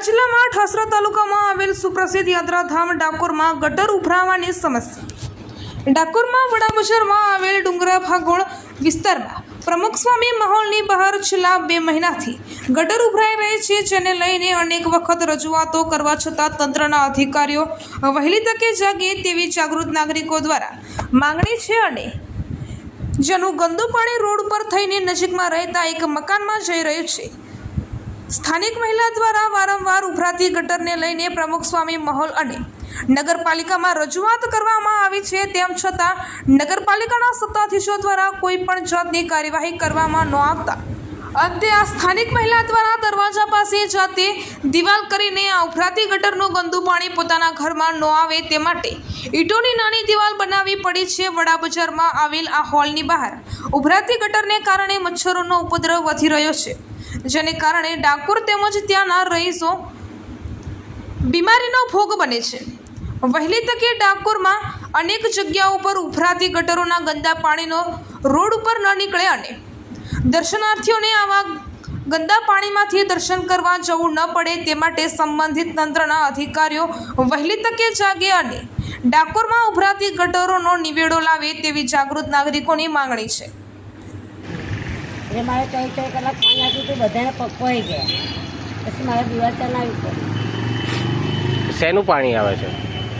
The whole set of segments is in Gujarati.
જિલ્લામાં ઠાસરા તાલુકામાં આવેલ સુપ્રસિદ્ધ યાત્રાધામ ડાકોરમાં ગટર ઉભરાવાની સમસ્યા। ડાકોરમાં વડા બજારમાં આવેલ ડુંગરા ભાગોળ વિસ્તારમાં પ્રમુખ સ્વામી મહોલની બહાર છેલ્લા 2 મહિનાથી ગટર ઉભરાઈ રહી છે, જેને લઈને અનેક વખત રજૂઆતો કરવા છતાં તંત્રના અધિકારીઓ વહેલી તકે જાગે તેવી જાગૃત નાગરિકો દ્વારા માંગણી છે અને જેનું ગંદુ પાણી રોડ પર થઈને નજીકમાં રહેતા એક મકાનમાં જઈ રહ્યું છે। સ્થાનિક મહિલા દ્વારા વારંવાર ઉભરાતી ગટરને લઈને પ્રમુખ સ્વામી મહોલ અને નગરપાલિકામાં રજૂઆત કરવામાં આવી છે, તેમ છતાં નગરપાલિકાના સત્તાધીશો દ્વારા કોઈ પણ જાતની કાર્યવાહી કરવામાં ન આવતા અંતે આ સ્થાનિક મહિલા દ્વારા દરવાજા પાસે જાતે દિવાલ કરીને આ ઉભરાતી ગટરનું ગંદુ પાણી પોતાના ઘરમાં ન આવે તે માટે ઈંટોની નાની દિવાલ બનાવવી પડી છે। વડા બજારમાં આવેલ આ હોલની બહાર ઉભરાતી ગટરને કારણે મચ્છરોનો ઉપદ્રવ વધી રહ્યો છે, જેને કારણે ડાકોર તેમજ ત્યાંના રહીશો બીમારીનો ભોગ બને છે। વહેલી તકે ડાકોરમાં અનેક જગ્યાઓ પર ઉભરાતી ગટરોના ગંદા પાણીનો રોડ ઉપર ન નીકળે અને દર્શનાર્થીઓને આવા ગંદા પાણીમાંથી દર્શન કરવા જવું ન પડે તે માટે સંબંધિત તંત્રના અધિકારીઓ વહેલી તકે જાગે અને ડાકોરમાં ઉભરાતી ગટરોનો નિવેડો લાવે તેવી જાગૃત નાગરિકોની માંગણી છે। એટલે મારે 24 કલાક પાણી આપ્યું તો બધાને પકવાઈ ગયા, પછી મારે દીવાલ ચલાવવી પડી। શેનું પાણી આવે છે?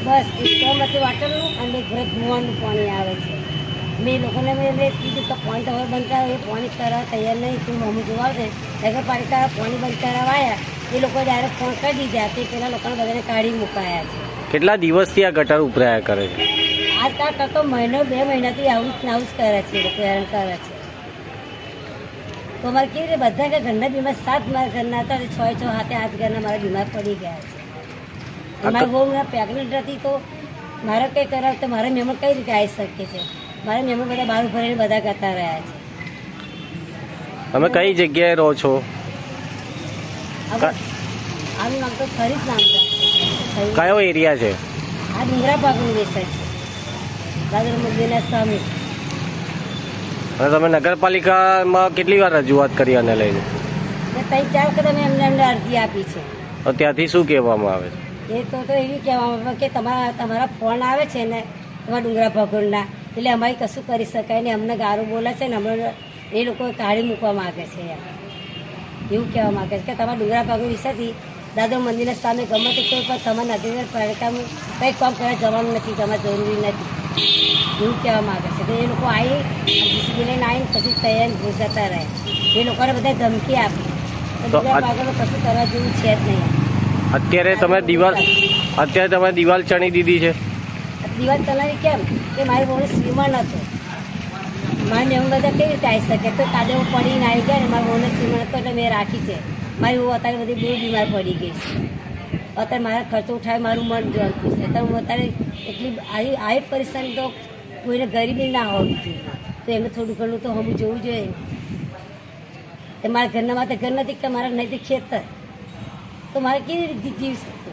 બસ એકમાંથી વાટરનું અને એક ઘરે ધોવાનું પાણી આવે છે। મેં લોકોને મેં કીધું કે પાણી તમારે બંધ કરાવો, એ પાણી કરાવવા તૈયાર નહીં, તું મમ્મી જોવા છે નગરપાલિકા પાણી બંધ કરાવાયા, એ લોકો ડાયરેક્ટ ફોન કરી દીધા, તે પેલા લોકોને બધાને કાઢી મુકાયા છે। કેટલા દિવસથી આ ગટર ઉભરાયા કરે છે? આજકાલ તો મહિનો 2 મહિનાથી આવું જ કરે છે, એ લોકો હેરાન કરે છે। તો અમારે કેવી રીતે બધા કે ઘરના બીમાર 7 મારા ઘરના હતા, 6 હાથે 8 ઘરના મારા બીમાર પડી ગયા છે। અમારી બહુ પ્રેગ્નન્ટ હતી તો મારે કંઈ કરાવ તો મારા મહેમાન કઈ રીતે આવી શકે છે? મારા મહેમાન બધા બહાર ભરીને બધા કરતા રહ્યા છે। તમે કઈ જગ્યાએ રહો છો? આનું નામ તો ખરી જ નામ છે। કયો એરિયા છે? આ ડુંગરા ભાગનું વેચાય છે, દાદર મંદિરના સામે। અને તમે નગરપાલિકામાં કેટલી વાર રજૂઆત કરી આને લઈને? 3-4 વખત અમે એમને અરજી આપી છે। તો ત્યાંથી શું કહેવામાં આવે છે? એ તો એવી કહેવામાં આવે કે તમારા ફોન આવે છે ને તમારા ડુંગરા ભાગોળના, એટલે અમારી કશું કરી શકાય ને, અમને ગારું બોલે છે ને અમને એ લોકો કાઢી મૂકવા માગે છે, એવું કહેવા માગે છે કે તમારા ડુંગરા ભાગોળ વિશેથી દાદા મંદિરના સામે ગમે તે કોઈ પણ તમારા નગરપાલિકામાં કંઈ કામ કરવા જવાનું નથી, તમારે જરૂરી નથી, એવું કહેવા માગે છે। તો એ લોકો આવી જીસીબી લઈને આવીને પછી તૈયાર જતા રહે, એ લોકોને બધા ધમકી આપી, ડુંગરા ભાગોળ કશું કરવા જેવું છે જ નહીં। અત્યારે તમે દિવાલ ચણી દીધી છે? દિવાલ ચલાવી કેમ કે મારી બહુ શ્રીમંત હતો, મારી મહેમાન બધા કેવી રીતે આવી શકે? તો કાલે હું પડીને આવી ગયા ને મારી બહુને શ્રીમંત હતો એટલે મેં રાખી છે। મારી બહુ અત્યારે બધી બહુ બીમાર પડી ગઈ છે, અત્યારે મારા ખર્ચો ઉઠાવે મારું મન જોતું છે, તો હું અત્યારે એટલી આવી પરેશાની તો કોઈને ગરીબી ના હોવી જોઈએ, તો એમને થોડું ઘણું તો હમું જોવું જોઈએ ને। તો મારા ઘરના માટે ઘર નથી કે મારા નથી ખેતર, તો મારે કેવી રીતે જીવી શકું?